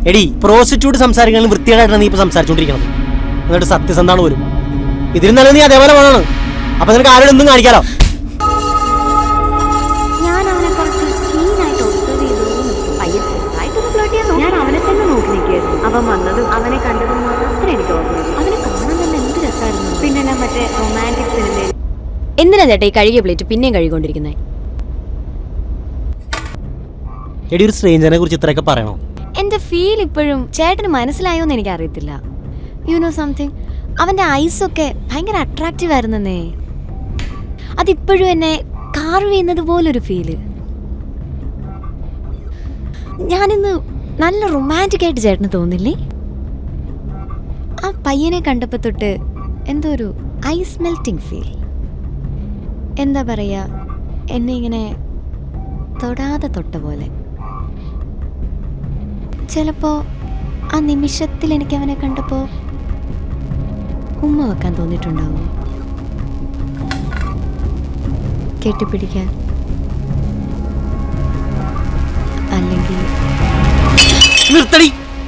എടി പ്രോസ്റ്റിറ്റ്യൂട്ട് സംസാരിക്കുന്നത് വൃത്തികേടായിട്ടാണ് നീ ഇപ്പൊ സംസാരിച്ചോണ്ടിരിക്കണം. എന്നിട്ട് സത്യസന്ധാണ് പോലും. ഇതിൽ നല്ല നീ അതേപോലെ വേണമാണ്. അപ്പൊ നിനക്ക് ആരോടും ഒന്നും കാണിക്കാലോ. ഞാൻ അവനെ കുറച്ച് ക്ലീനായിട്ട് ഒബ്സർവ് ചെയ്തു. പയ്യനായിട്ടൊന്ന് ഫ്ലോട്ട് ചെയ്യാൻ ഞാൻ അവനെ തന്നെ നോക്കി നിൽക്കുകയായിരുന്നു. അവൻ വന്നതും അവനെ കണ്ടതും മാത്രമേ എനിക്ക് ഓർമ്മയുള്ളൂ. അവനെ കാണാൻ തന്നെ എന്ത് രസമായിരുന്നു. പിന്നെ ഞാൻ മറ്റേ റൊമാൻറ്റിക് സിനിമയിൽ എന്തിനാ ചേട്ടാ ഈ കഴുകിയ പ്ലേറ്റ് പിന്നെയും കഴുകിക്കൊണ്ടിരിക്കുന്നത്? എടി ഒരു സ്ട്രേഞ്ചറിനെ കുറിച്ച് ഇത്രയൊക്കെ പറയണോ? എൻ്റെ ഫീൽ ഇപ്പോഴും ചേട്ടന് മനസ്സിലായോന്ന് എനിക്ക് അറിയത്തില്ല. യു നോ സംതിങ്, അവൻ്റെ ഐസൊക്കെ ഭയങ്കര അട്രാക്റ്റീവ് ആയിരുന്നേ. അതിപ്പോഴും എന്നെ കാർവ് ചെയ്യുന്നത് പോലൊരു ഫീല്. ഞാനിന്ന് നല്ല റൊമാൻറ്റിക് ആയിട്ട് ചേട്ടന് തോന്നില്ലേ? ആ പയ്യനെ കണ്ടപ്പോൾ തൊട്ട് എന്തോ ഒരു ഐസ് മെൽറ്റിംഗ് ഫീൽ. എന്താ പറയുക, എന്നെ ഇങ്ങനെ തൊടാതെ തൊട്ട പോലെ. ചിലപ്പോൾ ആ നിമിഷത്തിൽ എനിക്ക് അവനെ കണ്ടപ്പോൾ ഉമ്മ വെക്കാൻ തോന്നിയിട്ടുണ്ടാവും, കെട്ടിപ്പിടിക്കാൻ, അല്ലെങ്കിൽ നിർത്തടി.